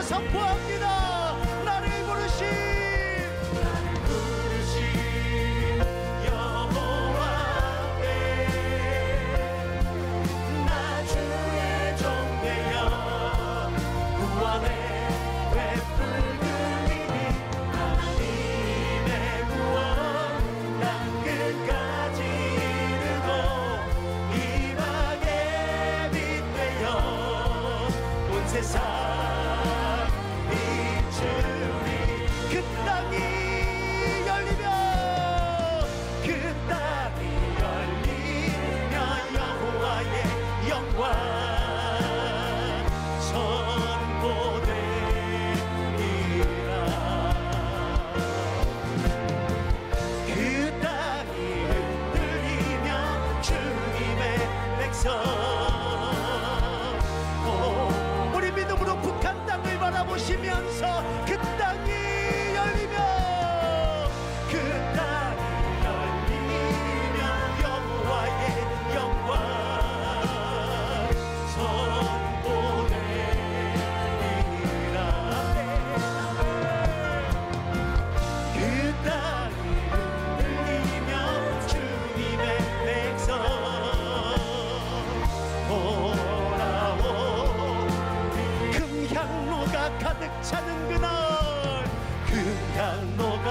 선포합니다. 나를 부르신 여호와께 나 주의 종 되어 구원의 횃불 들리니 하나님의 구원 땅 끝까지 이르고 이방의 빛 되어 온 세상 우리 믿음으로 북한 땅을 바라보시면서 그 땅이 열리며 그 땅이 열리며 여호와의 영광 선포되리라. 그 땅이 흔들리며 주님의 백성 가득 차는 그날, 금향로가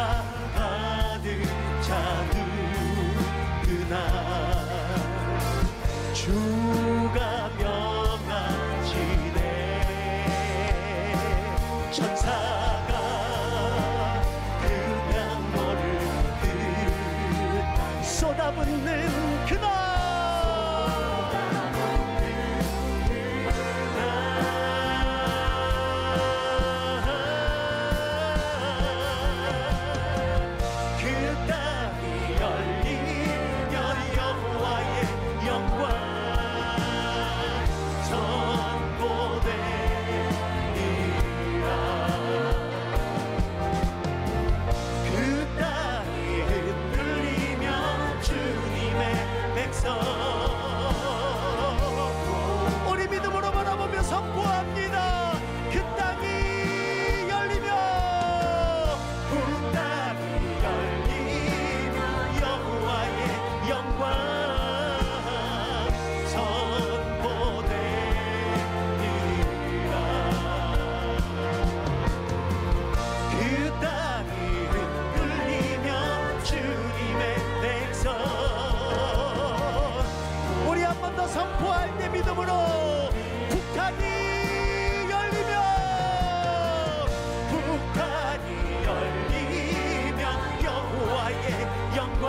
가득 차는 그날, 주가 명하시네. 천사가 금향로를 쏟아붓는 그날, 우리 믿음으로 바라보며 선포합니다. 그 땅이 열리며 그 땅이 열리며 여호와의 영광 선포되리라. 그 땅이 흔들리며 주님의 백성, 우리 한 번 더 선포할 때 믿음으로 북한이 열리며 북한이 열리며 여호와의 영광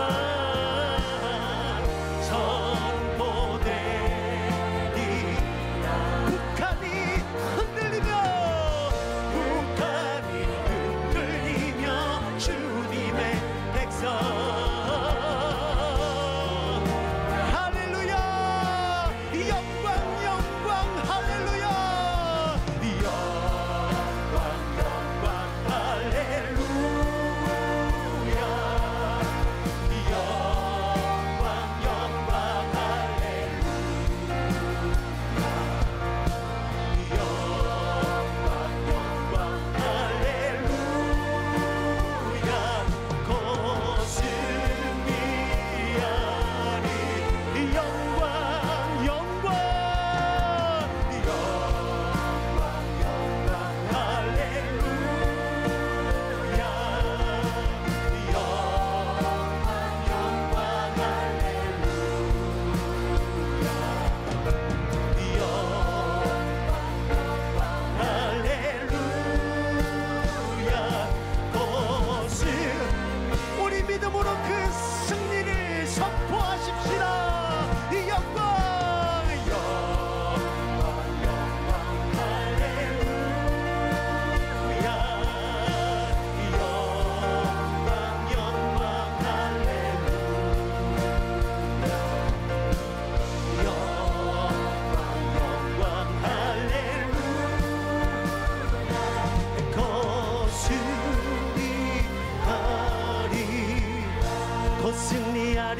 선포되리라. 북한이 흔들리며 북한이 흔들리며 주님의 백성,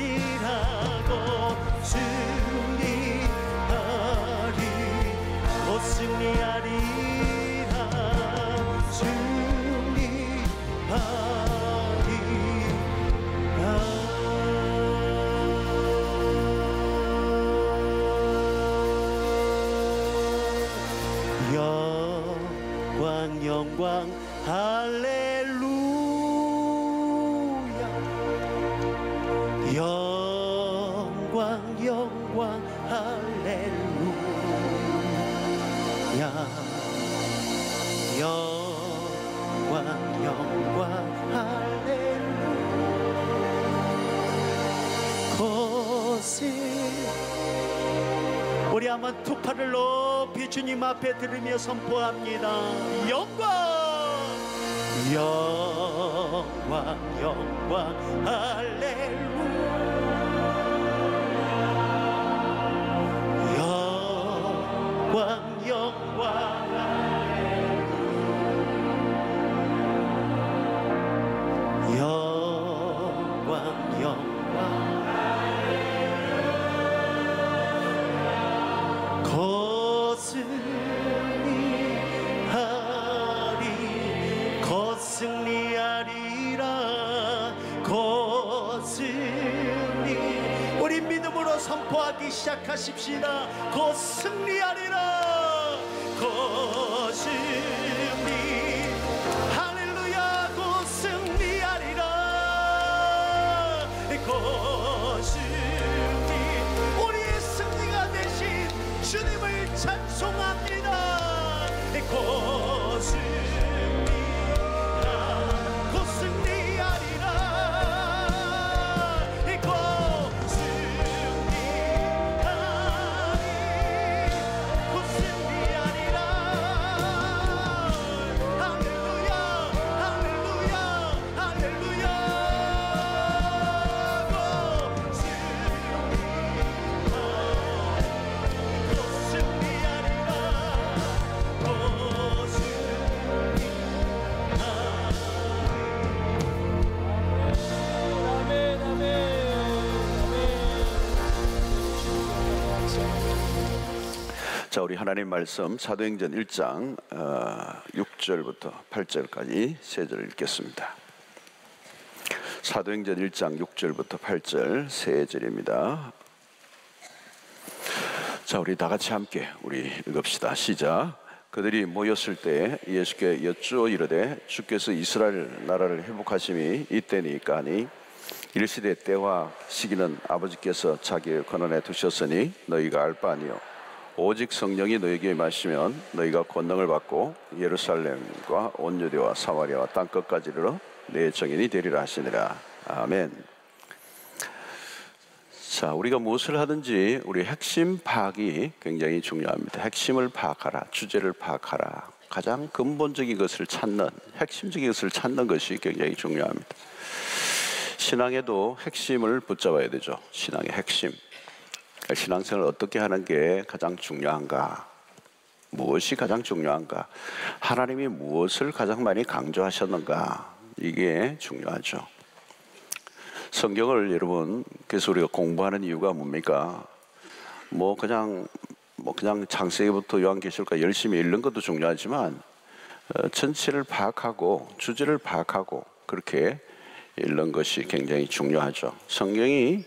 승리하리라고 승리하리 곧 승리하리라. 영광 영광 할렐루야. 영광 영광 할렐루야. 영광 영광 할렐루야. 거세 우리 한번 두 팔을 높이 주님 앞에 들으며 선포합니다. 영광 영광 영광 할렐루야. 영광 영광 할렐루야. 영광 영광 거승리하리라. 거승리 우리 믿음으로 선포하기 시작하십시다. 거승리하리라. 거승리 할렐루야. 거승리하리라. 거승리 우리의 승리가 되신 주님을 찬송합니다. 자, 우리 하나님 말씀 사도행전 1장 6절부터 8절까지 세 절을 읽겠습니다. 사도행전 1장 6절부터 8절 세 절입니다. 자, 우리 다 같이 함께 우리 읽읍시다. 시작. 그들이 모였을 때 예수께 여쭈어 이르되 주께서 이스라엘 나라를 회복하심이 이때니까 하니 이르시되 때와 시기는 아버지께서 자기의 권한에 두셨으니 너희가 알 바 아니요 오직 성령이 너희에게 임하시면 너희가 권능을 받고 예루살렘과 온 유대와 사마리아와 땅끝까지 이르러 내 증인이 되리라 하시니라. 아멘. 자, 우리가 무엇을 하든지 우리 핵심 파악이 굉장히 중요합니다. 핵심을 파악하라, 주제를 파악하라. 가장 근본적인 것을 찾는, 핵심적인 것을 찾는 것이 굉장히 중요합니다. 신앙에도 핵심을 붙잡아야 되죠. 신앙의 핵심. 신앙생활을 어떻게 하는 게 가장 중요한가? 무엇이 가장 중요한가? 하나님이 무엇을 가장 많이 강조하셨는가? 이게 중요하죠. 성경을 여러분, 그래서 우리가 공부하는 이유가 뭡니까? 그냥 창세기부터 요한계시록까지 열심히 읽는 것도 중요하지만 전체를 파악하고 주제를 파악하고 그렇게 읽는 것이 굉장히 중요하죠. 성경이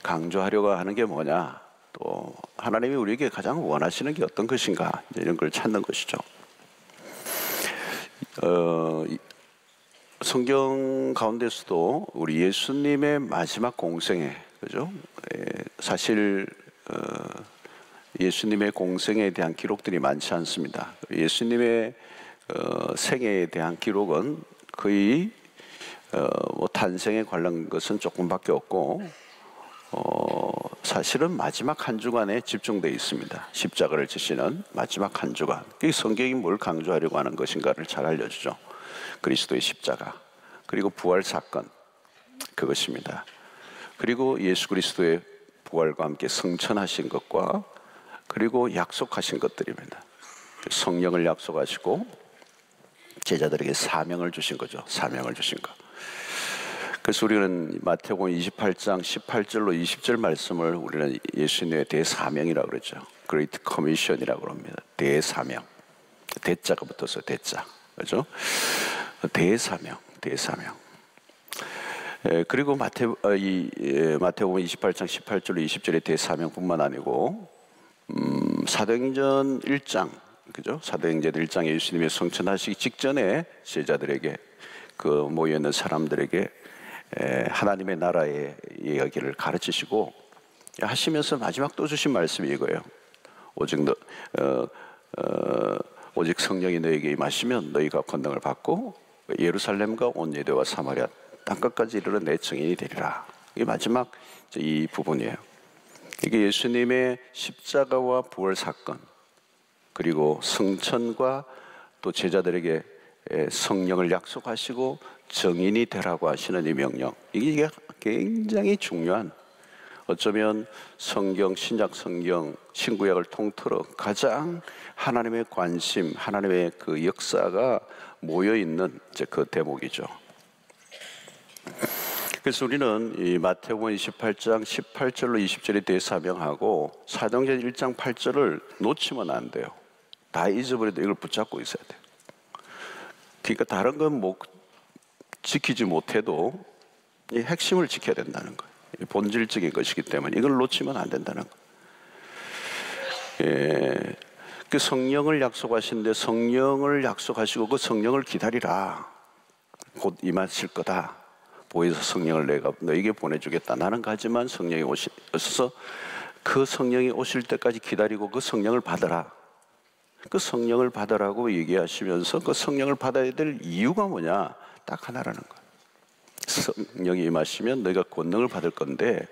강조하려고 하는 게 뭐냐, 또 하나님이 우리에게 가장 원하시는 게 어떤 것인가, 이런 걸 찾는 것이죠. 성경 가운데서도 우리 예수님의 마지막 공생애, 그죠? 사실 예수님의 공생에 대한 기록들이 많지 않습니다. 예수님의 생애에 대한 기록은 거의 탄생에 관련 것은 조금밖에 없고, 사실은 마지막 한 주간에 집중되어 있습니다. 십자가를 지시는 마지막 한 주간. 성경이 뭘 강조하려고 하는 것인가를 잘 알려주죠. 그리스도의 십자가, 그리고 부활 사건, 그것입니다. 그리고 예수 그리스도의 부활과 함께 승천하신 것과 그리고 약속하신 것들입니다. 성령을 약속하시고 제자들에게 사명을 주신 거죠. 사명을 주신 것. 그래서 우리는 마태복음 28장 18절로 20절 말씀을 우리는 예수님의 대사명이라고 그러죠. Great Commission이라고 합니다. 대사명. 대자가 붙어서 대자. 그렇죠? 대사명. 대사명. 그리고 마태복음 28장 18절로 20절의 대사명뿐만 아니고 사도행전 1장, 그죠? 사도행전 1장에 예수님의 성천하시기 직전에 제자들에게, 그 모여있는 사람들에게 하나님의 나라의 이야기를 가르치시고 하시면서 마지막 또 주신 말씀이 이거예요. 오직 성령이 너에게 임하시면 너희가 권능을 받고 예루살렘과 온 유대와 사마리아 땅끝까지 이르러 내 증인이 되리라. 이게 마지막 이 부분이에요. 이게 예수님의 십자가와 부활 사건, 그리고 성천과 또 제자들에게 성령을 약속하시고 증인이 되라고 하시는 이 명령, 이게 굉장히 중요한, 어쩌면 성경, 신약 성경, 신구약을 통틀어 가장 하나님의 관심, 하나님의 그 역사가 모여있는 그 대목이죠. 그래서 우리는 이 마태복음 28장 18절로 20절에 대해 사명하고 사도행전 1장 8절을 놓치면 안 돼요. 다 잊어버려도 이걸 붙잡고 있어야 돼요. 그러니까 다른 건 지키지 못해도 이 핵심을 지켜야 된다는 거예요. 본질적인 것이기 때문에 이걸 놓치면 안 된다는 거예요. 그 성령을 약속하시는데, 성령을 약속하시고 그 성령을 기다리라. 곧 임하실 거다. 보혜사 성령을 내가 너에게 보내주겠다. 나는 가지만 성령이 오셔서 그 성령이 오실 때까지 기다리고 그 성령을 받으라. 그 성령을 받으라고 얘기하시면서 그 성령을 받아야 될 이유가 뭐냐? 딱 하나라는 거예요. 성령이 임하시면 너희가 권능을 받을 건데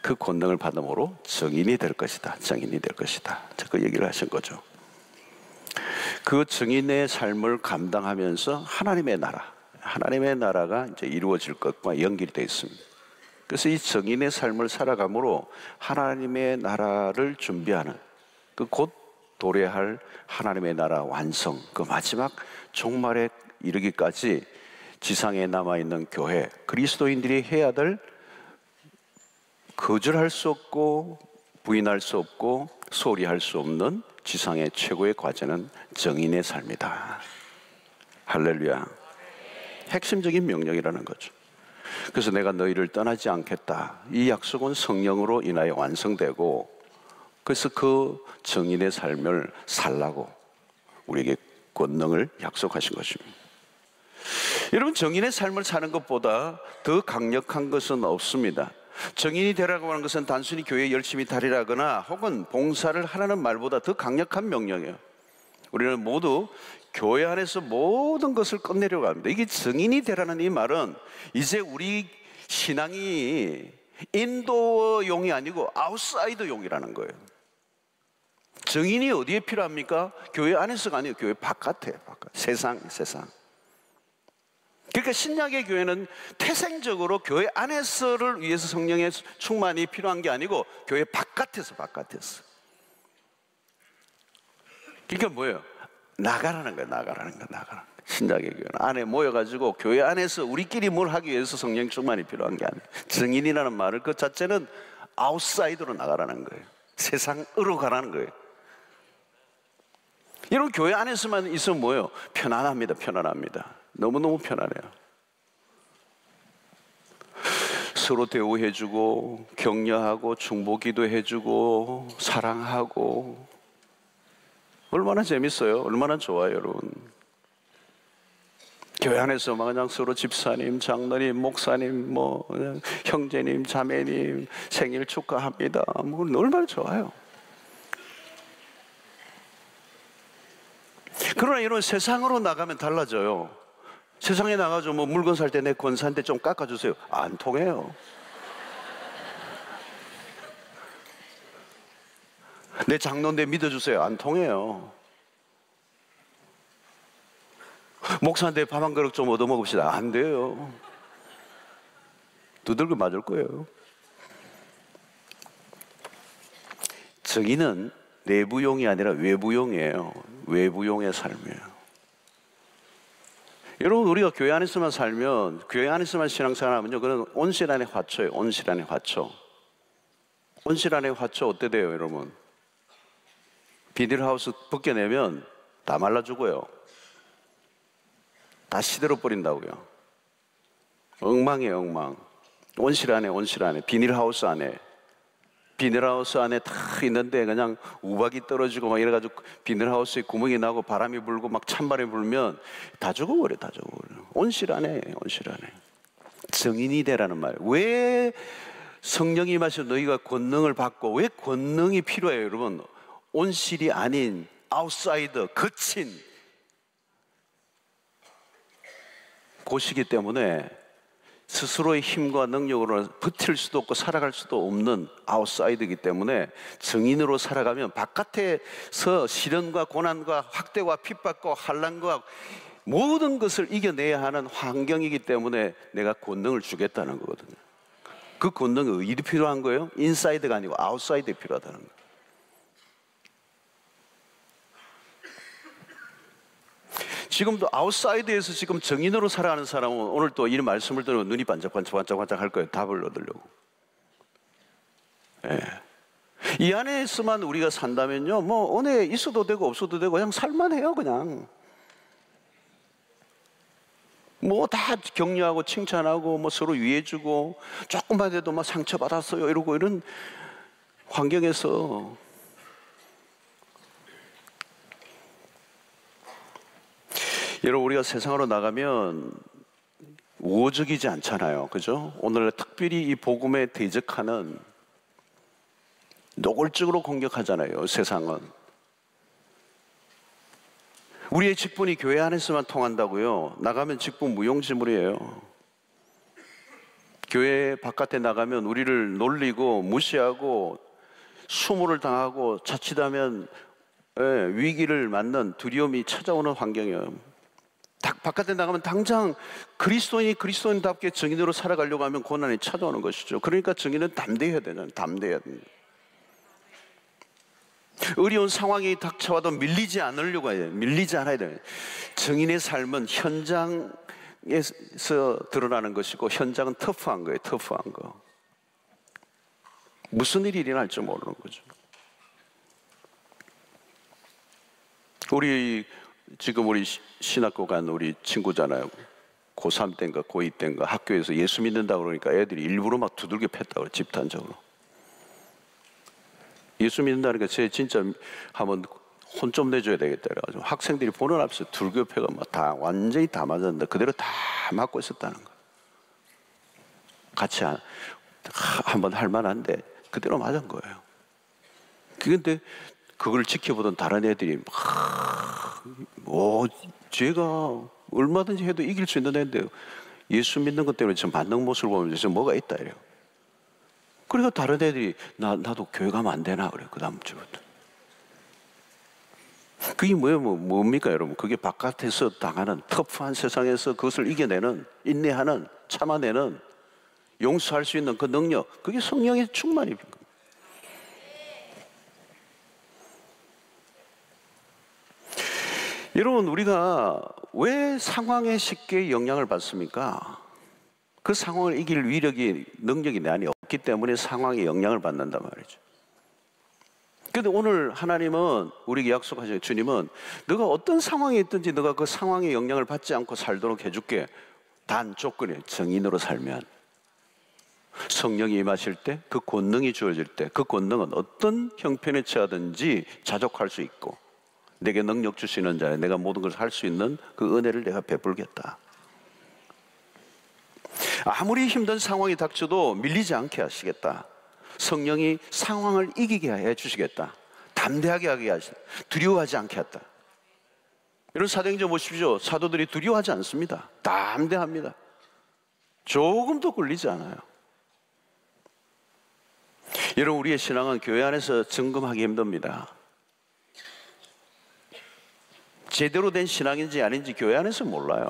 그 권능을 받음으로 증인이 될 것이다. 증인이 될 것이다. 그 얘기를 하신 거죠. 그 증인의 삶을 감당하면서 하나님의 나라가 이제 이루어질 것과 연결이 되어 있습니다. 그래서 이 증인의 삶을 살아감으로 하나님의 나라를 준비하는, 그 곧 도래할 하나님의 나라 완성, 그 마지막 종말에 이르기까지 지상에 남아있는 교회, 그리스도인들이 해야 될, 거절할 수 없고 부인할 수 없고 소홀히 할 수 없는 지상의 최고의 과제는 증인의 삶이다. 할렐루야. 핵심적인 명령이라는 거죠. 그래서 내가 너희를 떠나지 않겠다. 이 약속은 성령으로 인하여 완성되고, 그래서 그 증인의 삶을 살라고 우리에게 권능을 약속하신 것입니다. 여러분, 증인의 삶을 사는 것보다 더 강력한 것은 없습니다. 증인이 되라고 하는 것은 단순히 교회에 열심히 다니라거나 혹은 봉사를 하라는 말보다 더 강력한 명령이에요. 우리는 모두 교회 안에서 모든 것을 끝내려고 합니다. 이게 증인이 되라는 이 말은 이제 우리 신앙이 인도어용이 아니고 아웃사이더용이라는 거예요. 증인이 어디에 필요합니까? 교회 안에서가 아니에요. 교회 바깥에, 세상. 그러니까 신약의 교회는 태생적으로 교회 안에서를 위해서 성령의 충만이 필요한 게 아니고 교회 바깥에서. 그러니까 뭐예요? 나가라는 거예요. 신약의 교회는 안에 모여가지고 교회 안에서 우리끼리 뭘 하기 위해서 성령 충만이 필요한 게 아니에요. 증인이라는 말을 그 자체는 아웃사이드로 나가라는 거예요. 세상으로 가라는 거예요. 여러분, 교회 안에서만 있으면 뭐예요? 편안합니다. 너무너무 편안해요. 서로 대우해주고 격려하고 중보기도 해주고 사랑하고, 얼마나 재밌어요. 얼마나 좋아요. 여러분, 교회 안에서 막 그냥 서로 집사님, 장로님, 목사님, 그냥 형제님, 자매님 생일 축하합니다. 얼마나 좋아요. 그러나 이런 세상으로 나가면 달라져요. 세상에 나가서 물건 살 때 내 권사한테 좀 깎아주세요. 안 통해요. 내 장로인데 믿어주세요. 안 통해요. 목사한테 밥 한 그릇 좀 얻어먹읍시다. 안 돼요. 두들겨 맞을 거예요. 증인은 내부용이 아니라 외부용이에요. 외부용의 삶이에요. 여러분, 우리가 교회 안에서만 살면, 교회 안에서만 신앙생활하면요, 그건 온실안의 화초예요. 온실안의 화초. 온실안의 화초 어때 돼요, 여러분? 비닐하우스 벗겨내면 다 말라 죽어요. 다 시들어 버린다고요. 엉망이에요, 엉망. 온실 안에 비닐하우스 안에 다 있는데 그냥 우박이 떨어지고 막 이래가지고 비닐하우스에 구멍이 나고 바람이 불고 막 찬바람이 불면 다 죽어버려. 온실 안에. 증인이 되라는 말. 왜 성령이 임하셔 너희가 권능을 받고 왜 권능이 필요해요, 여러분? 온실이 아닌 아웃사이더, 거친 곳이기 때문에 스스로의 힘과 능력으로 버틸 수도 없고 살아갈 수도 없는 아웃사이드이기 때문에 증인으로 살아가면 바깥에서 시련과 고난과 학대와 핍박과 환난과 모든 것을 이겨내야 하는 환경이기 때문에 내가 권능을 주겠다는 거거든요. 그 권능은 어디 필요한 거예요? 인사이드가 아니고 아웃사이드에 필요하다는 거예요. 지금도 아웃사이드에서 지금 정인으로 살아가는 사람은 오늘 또 이 말씀을 들으면 눈이 반짝반짝 할 거예요. 답을 얻으려고. 예. 이 안에서만 우리가 산다면요, 뭐 은혜 있어도 되고 없어도 되고 그냥 살만해요. 그냥 뭐 다 격려하고 칭찬하고 뭐 서로 위해주고 조금만 해도 막 상처받았어요 이러고 이런 환경에서 여러분, 우리가 세상으로 나가면 우호적이지 않잖아요. 그죠? 오늘 특별히 이 복음에 대적하는 노골적으로 공격하잖아요. 세상은. 우리의 직분이 교회 안에서만 통한다고요? 나가면 직분 무용지물이에요. 교회 바깥에 나가면 우리를 놀리고 무시하고 수모를 당하고 자칫하면 위기를 맞는 두려움이 찾아오는 환경이에요. 바깥에 나가면 당장 그리스도인답게 정인으로 살아가려고 하면 고난이 찾아오는 것이죠. 그러니까 정인은 담대해야 되잖아요. 담대해야 됩니다. 어려운 상황이 닥쳐와도 밀리지 않으려고 해요. 밀리지 않아야 돼요. 정인의 삶은 현장에서 드러나는 것이고 현장은 터프한 거예요. 터프한 거. 무슨 일이 일어날지 모르는 거죠. 지금 우리 신학교 간 우리 친구잖아요. 고3 때인가 고2 때인가 학교에서 예수 믿는다고 그러니까 애들이 일부러 막 두들겨 팼다고 집단적으로. 예수 믿는다니까 쟤 진짜 한번 혼 좀 내줘야 되겠다 그래가지고 학생들이 보는 앞에서 두들겨 패가 막 다 완전히 다 맞았는데 그대로 다 맞고 있었다는 거예요. 같이 한번 할 만한데 그대로 맞은 거예요. 그런데 그걸 지켜보던 다른 애들이 제가 얼마든지 해도 이길 수 있는 애인데 예수 믿는 것 때문에 저 맞는 모습을 보면 저 뭐가 있다 이래요. 그러니까 다른 애들이 나도 교회 가면 안 되나 그래요. 그 다음 주부터. 그게 뭡니까 여러분? 그게 바깥에서 당하는 터프한 세상에서 그것을 이겨내는, 인내하는, 참아내는, 용서할 수 있는 그 능력, 그게 성령의 충만입니다. 여러분, 우리가 왜 상황에 쉽게 영향을 받습니까? 그 상황을 이길 위력이, 능력이 내 안에 없기 때문에 상황에 영향을 받는단 말이죠. 그런데 오늘 하나님은 우리에게 약속하신 주님은 너가 어떤 상황에 있든지 너가 그 상황에 영향을 받지 않고 살도록 해줄게. 단 조건이 정인으로 살면. 성령이 임하실 때, 그 권능이 주어질 때, 그 권능은 어떤 형편에 처하든지 자족할 수 있고, 내게 능력 주시는 자에 내가 모든 것을 할 수 있는 그 은혜를 내가 베풀겠다. 아무리 힘든 상황이 닥쳐도 밀리지 않게 하시겠다. 성령이 상황을 이기게 해 주시겠다. 담대하게 하게 하시다. 두려워하지 않게 했다. 이런 사도행전 보십시오. 사도들이 두려워하지 않습니다. 담대합니다. 조금도 꿀리지 않아요. 여러분, 우리의 신앙은 교회 안에서 점검하기 힘듭니다. 제대로 된 신앙인지 아닌지 교회 안에서 몰라요.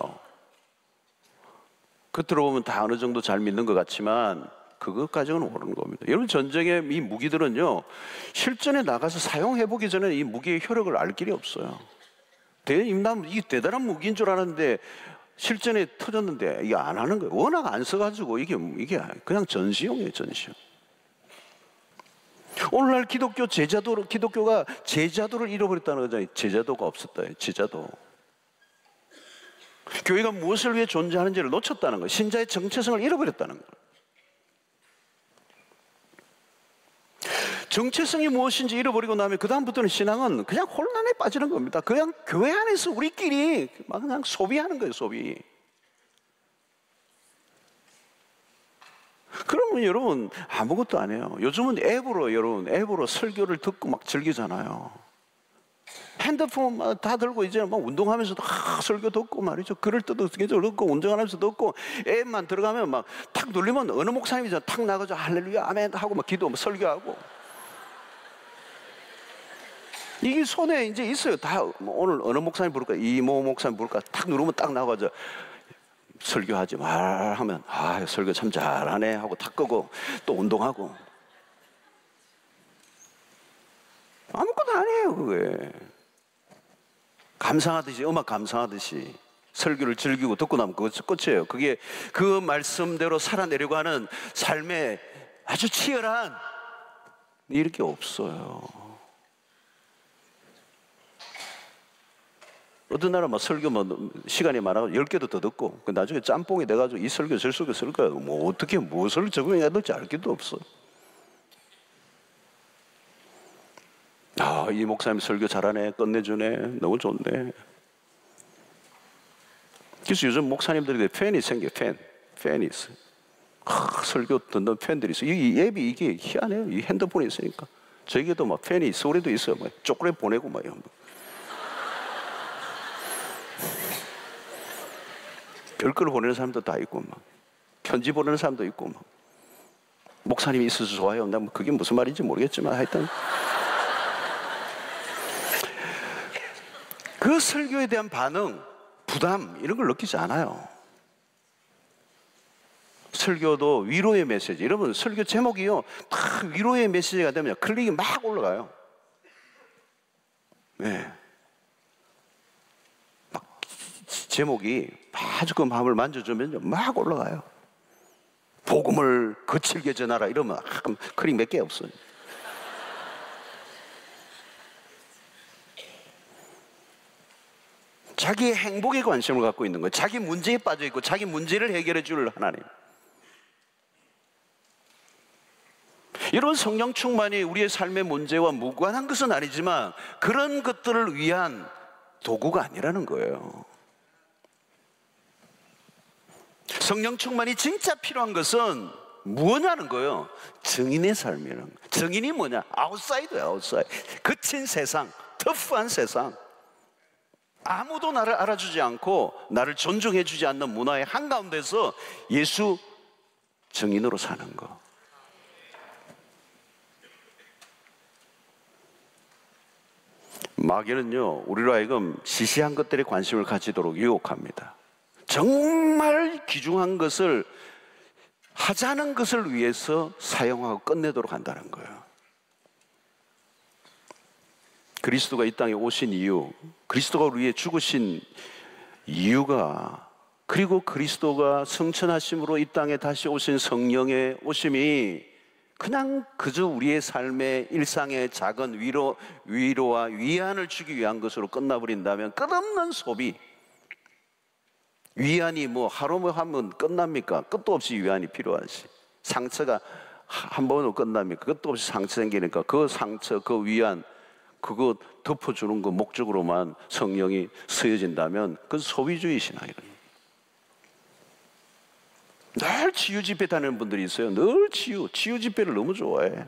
겉으로 보면 다 어느 정도 잘 믿는 것 같지만 그것까지는 모르는 겁니다. 여러분, 전쟁의 이 무기들은요, 실전에 나가서 사용해보기 전에 이 무기의 효력을 알 길이 없어요. 이게 대단한 무기인 줄 알았는데 실전에 터졌는데 이게 안 하는 거예요. 워낙 안 써가지고 이게 그냥 전시용이에요, 전시용. 오늘날 기독교가 제자도를 잃어버렸다는 거잖아요. 제자도가 없었다. 제자도. 교회가 무엇을 위해 존재하는지를 놓쳤다는 거예요. 신자의 정체성을 잃어버렸다는 거예요. 정체성이 무엇인지 잃어버리고 나면 그 다음부터는 신앙은 그냥 혼란에 빠지는 겁니다. 그냥 교회 안에서 우리끼리 막 그냥 소비하는 거예요, 소비. 그러면 여러분 아무것도 안 해요. 요즘은 앱으로 설교를 듣고 막 즐기잖아요. 핸드폰 다 들고 이제 막 운동하면서도 설교 듣고 말이죠. 글을 듣고 운동하면서 듣고 앱만 들어가면 막 탁 눌리면 어느 목사님이 탁 나가죠. 할렐루야 아멘 하고 막 기도 설교하고. 이게 손에 이제 있어요. 다 오늘 어느 목사님 부를까, 이모 목사님 부를까, 탁 누르면 딱 나가죠. 설교하지 말 하면 설교 참 잘하네 하고 탁 끄고 또 운동하고. 아무것도 아니에요 그게. 감상하듯이, 음악 감상하듯이 설교를 즐기고 듣고 나면 그것이 끝이에요. 그게 그 말씀대로 살아내려고 하는 삶의 아주 치열한 이렇게 없어요. 어떤 날은 막 설교 시간이 많아서 10개도 더 듣고 나중에 짬뽕이 돼가지고 이 설교 저 설교 쓸 거야. 뭐 어떻게 무엇을 적응해야 될지 알 길도 없어. 이 목사님 설교 잘하네, 끝내주네, 너무 좋네. 그래서 요즘 목사님들에게 팬이 생겨. 팬이 있어. 설교 듣는 팬들이 있어. 이 앱이 이게 희한해요. 이 핸드폰이 있으니까. 저에게도 막 팬이 서울에도 있어요. 막 초콜릿 보내고 막 이런 거. 별걸 보내는 사람도 다 있고 막 편지 보내는 사람도 있고 막 목사님이 있어서 좋아요. 난 그게 무슨 말인지 모르겠지만 하여튼 그 설교에 대한 반응, 부담 이런 걸 느끼지 않아요. 설교도 위로의 메시지. 여러분 설교 제목이요 다 위로의 메시지가 되면 클릭이 막 올라가요. 네. 막 제목이 아주 그 마음을 만져주면 막 올라가요. 복음을 거칠게 전하라 이러면 클릭 몇 개 없어요. 자기의 행복에 관심을 갖고 있는 거예요. 자기 문제에 빠져 있고 자기 문제를 해결해 줄 하나님. 이런 성령 충만이 우리의 삶의 문제와 무관한 것은 아니지만 그런 것들을 위한 도구가 아니라는 거예요. 성령 충만이 진짜 필요한 것은 뭐냐는 거예요. 증인의 삶이라는 거예요. 증인이 뭐냐? 아웃사이드야, 아웃사이드. 거친 세상, 터프한 세상. 아무도 나를 알아주지 않고 나를 존중해 주지 않는 문화의 한가운데서 예수 증인으로 사는 거. 마귀는요, 우리로 하여금 시시한 것들에 관심을 가지도록 유혹합니다. 정말 귀중한 것을 하자는 것을 위해서 사용하고 끝내도록 한다는 거예요. 그리스도가 이 땅에 오신 이유, 그리스도가 우리 위해 죽으신 이유가, 그리고 그리스도가 성천하심으로 이 땅에 다시 오신 성령의 오심이 그냥 그저 우리의 삶의 일상의 작은 위로와 위안을 주기 위한 것으로 끝나버린다면 끝없는 소비, 위안이 뭐 하루 하면 끝납니까? 끝도 없이 위안이 필요하지. 상처가 한 번으로 끝납니까? 끝도 없이 상처 생기니까 그 상처, 그 위안, 그거 덮어주는 거 목적으로만 성령이 쓰여진다면 그건 소비주의 신앙이에요. 늘 치유 집회 다니는 분들이 있어요. 늘 치유 집회를 너무 좋아해.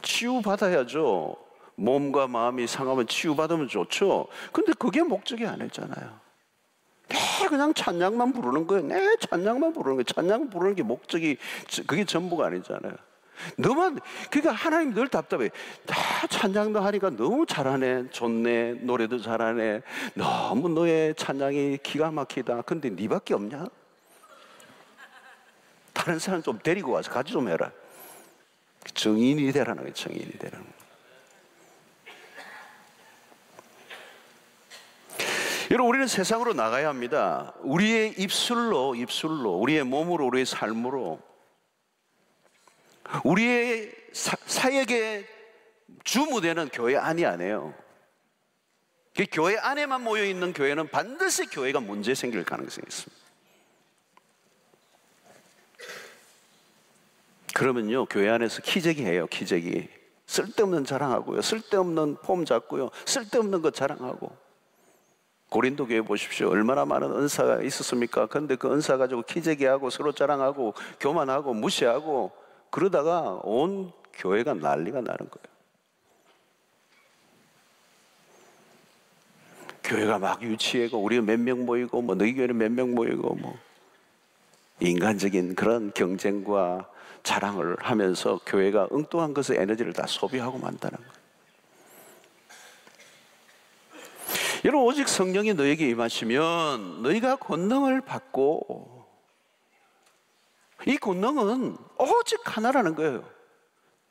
치유 받아야죠. 몸과 마음이 상하면 치유받으면 좋죠. 근데 그게 목적이 아니잖아요. 그냥 찬양만 부르는 거예요. 찬양만 부르는 거예요. 찬양 부르는 게 목적이, 그게 전부가 아니잖아요. 너만, 그러니까 하나님 늘 답답해. 다 찬양도 하니까 너무 잘하네, 좋네, 노래도 잘하네, 너무 너의 찬양이 기가 막히다. 근데 네밖에 없냐? 다른 사람 좀 데리고 와서 같이 좀 해라. 정인이 되라는 거예요. 정인이 되라는 거예요. 여러분, 우리는 세상으로 나가야 합니다. 우리의 입술로, 우리의 몸으로, 우리의 삶으로, 우리의 사역의 주 무대는 교회 안이 아니에요. 그 교회 안에만 모여 있는 교회는 반드시 교회가 문제 생길 가능성이 있습니다. 그러면요, 교회 안에서 키재기해요. 키재기. 쓸데없는 자랑하고요, 쓸데없는 폼 잡고요, 쓸데없는 것 자랑하고. 고린도 교회 보십시오. 얼마나 많은 은사가 있었습니까? 그런데 그 은사 가지고 키재기하고 서로 자랑하고 교만하고 무시하고 그러다가 온 교회가 난리가 나는 거예요. 교회가 막 유치하고 우리가 몇 명 모이고 뭐 너희 교회는 몇 명 모이고 뭐 인간적인 그런 경쟁과 자랑을 하면서 교회가 엉뚱한 것에 에너지를 다 소비하고 만다는 거예요. 여러분, 오직 성령이 너에게 임하시면 너희가 권능을 받고, 이 권능은 오직 하나라는 거예요.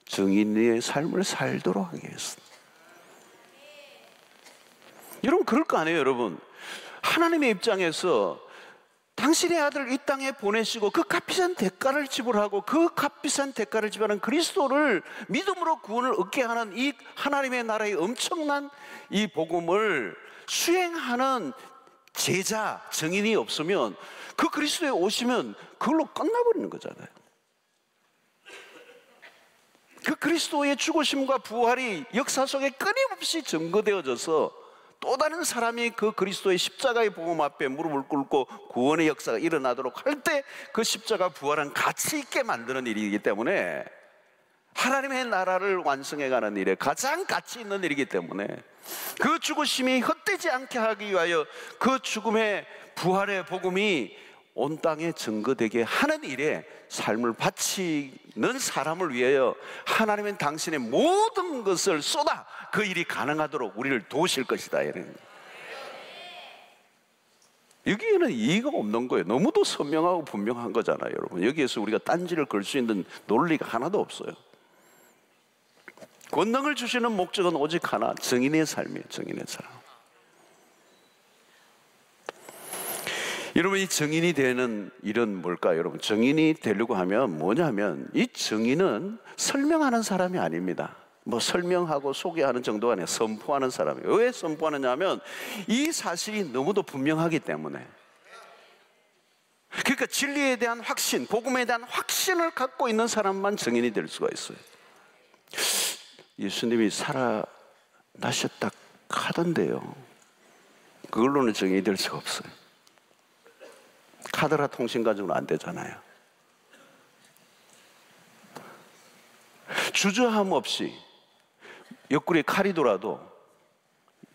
증인의 삶을 살도록 하기 위해서. 여러분, 그럴 거 아니에요. 여러분, 하나님의 입장에서 당신의 아들을 이 땅에 보내시고 그 값비싼 대가를 지불하고 그 값비싼 대가를 지불하는 그리스도를 믿음으로 구원을 얻게 하는 이 하나님의 나라의 엄청난 이 복음을 수행하는 제자, 증인이 없으면 그 그리스도에 오시면 그걸로 끝나버리는 거잖아요. 그 그리스도의 죽으심과 부활이 역사 속에 끊임없이 증거되어져서 또 다른 사람이 그 그리스도의 십자가의 복음 앞에 무릎을 꿇고 구원의 역사가 일어나도록 할 때 그 십자가 부활은 가치 있게 만드는 일이기 때문에, 하나님의 나라를 완성해가는 일에 가장 가치 있는 일이기 때문에 그 죽으심이 헛되지 않게 하기 위하여 그 죽음의 부활의 복음이 온 땅에 증거되게 하는 일에 삶을 바치는 사람을 위하여 하나님은 당신의 모든 것을 쏟아 그 일이 가능하도록 우리를 도우실 것이다. 이런. 여기에는 이의가 없는 거예요. 너무도 선명하고 분명한 거잖아요. 여러분, 여기에서 우리가 딴지를 걸 수 있는 논리가 하나도 없어요. 권능을 주시는 목적은 오직 하나, 증인의 삶이에요. 증인의 삶. 여러분, 이 증인이 되는 일은 뭘까요? 여러분, 증인이 되려고 하면 뭐냐면, 이 증인은 설명하는 사람이 아닙니다. 뭐 설명하고 소개하는 정도가 아니라 선포하는 사람이에요. 왜 선포하느냐 하면 이 사실이 너무도 분명하기 때문에. 그러니까 진리에 대한 확신, 복음에 대한 확신을 갖고 있는 사람만 증인이 될 수가 있어요. 예수님이 살아나셨다 하던데요, 그걸로는 증인이 될 수가 없어요. 카드라 통신 가지고는 안 되잖아요. 주저함 없이 옆구리에 칼이 돌아도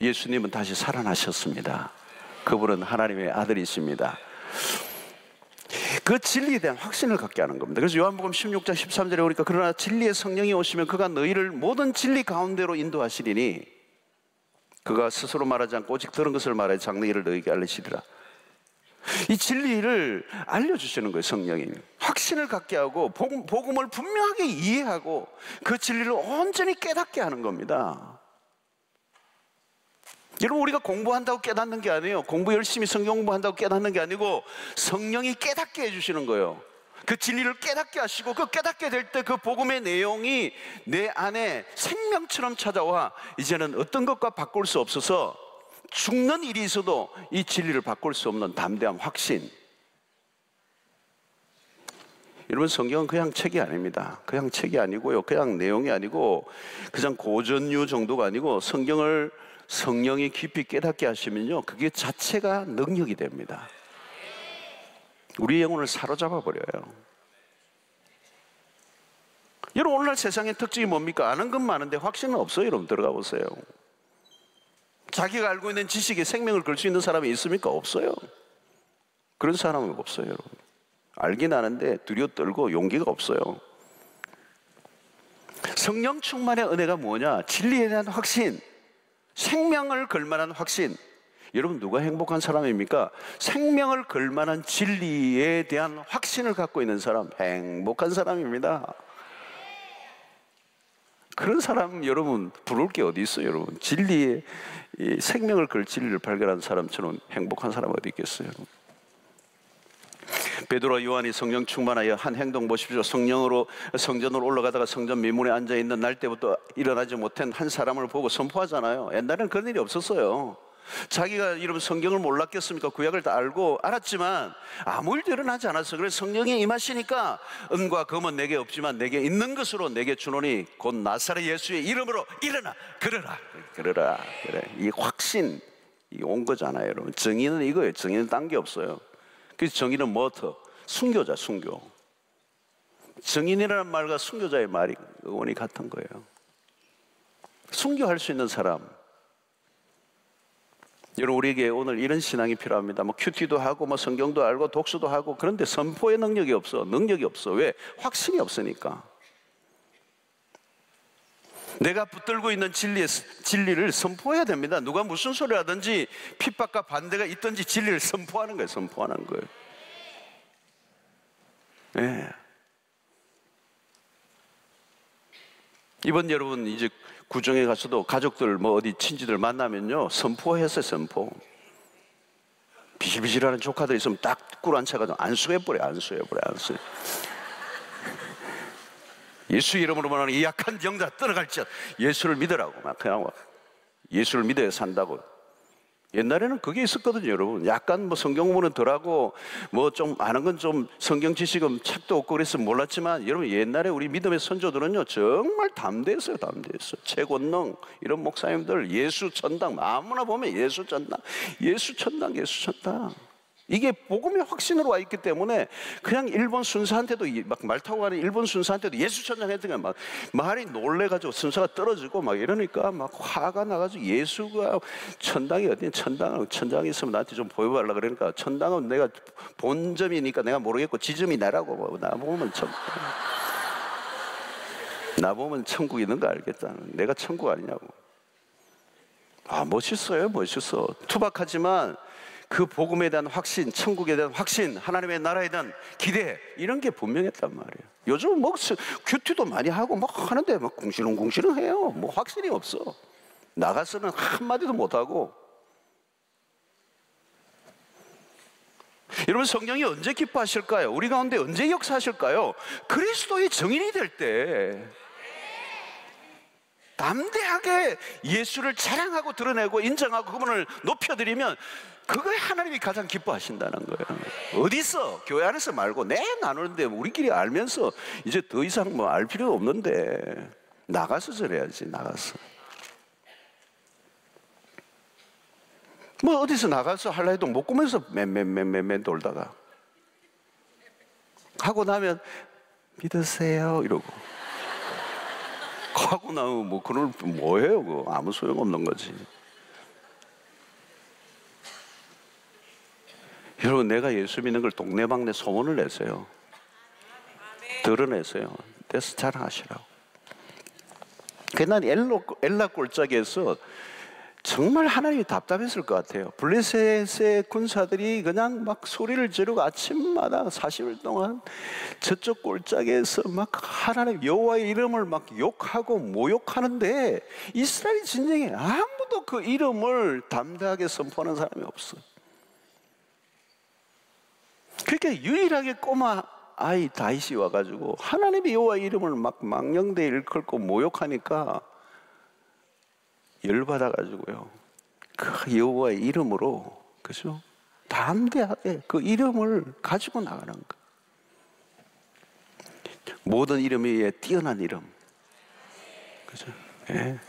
예수님은 다시 살아나셨습니다. 그분은 하나님의 아들이십니다. 그 진리에 대한 확신을 갖게 하는 겁니다. 그래서 요한복음 16장 13절에 보니까 그러나 진리의 성령이 오시면 그가 너희를 모든 진리 가운데로 인도하시리니 그가 스스로 말하지 않고 오직 들은 것을 말하여 장래 일을 너희에게 알리시리라. 이 진리를 알려주시는 거예요. 성령이 확신을 갖게 하고 복음을 분명하게 이해하고 그 진리를 온전히 깨닫게 하는 겁니다. 여러분, 우리가 공부한다고 깨닫는 게 아니에요. 공부 열심히 성경 공부한다고 깨닫는 게 아니고 성령이 깨닫게 해주시는 거예요. 그 진리를 깨닫게 하시고 그 깨닫게 될 때 그 복음의 내용이 내 안에 생명처럼 찾아와 이제는 어떤 것과 바꿀 수 없어서 죽는 일이 있어도 이 진리를 바꿀 수 없는 담대한 확신. 여러분, 성경은 그냥 책이 아닙니다. 그냥 책이 아니고요, 그냥 내용이 아니고 그냥 고전류 정도가 아니고 성경을 성령이 깊이 깨닫게 하시면요, 그게 자체가 능력이 됩니다. 우리 영혼을 사로잡아 버려요. 여러분, 오늘날 세상의 특징이 뭡니까? 아는 건 많은데 확신은 없어요. 여러분, 들어가 보세요. 자기가 알고 있는 지식에 생명을 걸 수 있는 사람이 있습니까? 없어요. 그런 사람은 없어요. 여러분, 알긴 아는데 두려워 떨고 용기가 없어요. 성령 충만의 은혜가 뭐냐? 진리에 대한 확신, 생명을 걸만한 확신. 여러분, 누가 행복한 사람입니까? 생명을 걸만한 진리에 대한 확신을 갖고 있는 사람, 행복한 사람입니다. 그런 사람 여러분 부러울 게 어디 있어요? 여러분, 진리에 이 생명을 걸 진리를 발견한 사람처럼 행복한 사람 어디 있겠어요? 베드로와 요한이 성령 충만하여 한 행동 보십시오. 성령으로 성전으로 올라가다가 성전 미문에 앉아있는 날 때부터 일어나지 못한 한 사람을 보고 선포하잖아요. 옛날에는 그런 일이 없었어요. 자기가 이런 성경을 몰랐겠습니까? 구약을 다 알고 알았지만 아무 일도 일어나지 않았어. 그래서 성령이 임하시니까 은과 금은 내게 없지만 내게 있는 것으로 내게 주노니 곧 나사렛 예수의 이름으로 일어나 걸어라. 그래. 이 확신 이 온 거잖아요, 여러분. 정의는 이거예요. 정의는 딴 게 없어요. 그래서 정의는 뭐더? 순교자, 순교. 정인이라는 말과 순교자의 말이 의원이 같은 거예요. 순교할 수 있는 사람. 여러분, 우리에게 오늘 이런 신앙이 필요합니다. 뭐 큐티도 하고 뭐 성경도 알고 독서도 하고, 그런데 선포의 능력이 없어. 능력이 없어. 왜? 확신이 없으니까. 내가 붙들고 있는 진리를 선포해야 됩니다. 누가 무슨 소리를 하든지 핍박과 반대가 있든지 진리를 선포하는 거예요. 선포하는 거예요. 네. 이번 여러분 이제 구정에 가서도 가족들 뭐 어디 친지들 만나면요, 선포했어요. 선포. 비실비실하는 조카들 있으면 딱 꿀 안 차가지고 안수해버려. 예수 이름으로만 이 약한 영자 떠나갈지어다. 예수를 믿으라고 막 그냥 예수를 믿어야 산다고. 옛날에는 그게 있었거든요, 여러분. 약간 뭐 성경 공부는 덜하고 뭐 좀 아는 건 좀 성경 지식은 책도 없고 그래서 몰랐지만, 여러분 옛날에 우리 믿음의 선조들은요 정말 담대했어요. 최권능 이런 목사님들 예수 천당 아무나 보면 예수 천당. 이게 복음의 확신으로 와 있기 때문에 그냥 일본 순사한테도 막 말 타고 가는 일본 순사한테도 예수 천당 했더니 막 말이 놀래가지고 순사가 떨어지고 막 이러니까 막 화가 나가지고 예수가 천당이 어디 천당이 있으면 나한테 좀 보여달라 그러니까, 천당은 내가 본점이니까 내가 모르겠고 지점이 나라고. 나보면 천국 있는 거 알겠다. 내가 천국 아니냐고. 아, 멋있어. 투박하지만 그 복음에 대한 확신, 천국에 대한 확신, 하나님의 나라에 대한 기대, 이런 게 분명했단 말이에요. 요즘 뭐 큐티도 많이 하고 막 하는데 막 궁시렁궁시렁 해요. 뭐 확신이 없어. 나가서는 한마디도 못하고. 여러분, 성령이 언제 기뻐하실까요? 우리 가운데 언제 역사하실까요? 그리스도의 증인이 될 때 담대하게 예수를 자랑하고 드러내고 인정하고 그분을 높여드리면 그거에 하나님이 가장 기뻐하신다는 거예요. 어디서? 교회 안에서 말고 내 나누는데 우리끼리 알면서 이제 더 이상 뭐 알 필요가 없는데 나가서 저래야지. 나가서 뭐 어디서 나가서 할라 해도 못 꾸면서 맨 돌다가 하고 나면 믿으세요 이러고 하고 나면 뭐 그걸 뭐해요? 그거 아무 소용없는 거지. 여러분, 내가 예수 믿는 걸 동네방네 소문을 내세요. 드러내세요. 그래서 자랑하시라고. 난 엘라 꼴짝에서 정말 하나님이 답답했을 것 같아요. 블레셋의 군사들이 그냥 막 소리를 지르고 아침마다 40일 동안 저쪽 꼴짝에서 막 하나님 여호와의 이름을 막 욕하고 모욕하는데 이스라엘 진영에 아무도 그 이름을 담대하게 선포하는 사람이 없어요. 그러니까 유일하게 꼬마 아이 다윗이 와가지고 하나님의 여호와의 이름을 막 망령되이 일컬고 모욕하니까 열받아가지고요, 그 여호와의 이름으로, 그죠? 담대하게 그 이름을 가지고 나가는 거. 모든 이름 위에 뛰어난 이름, 그죠? 예.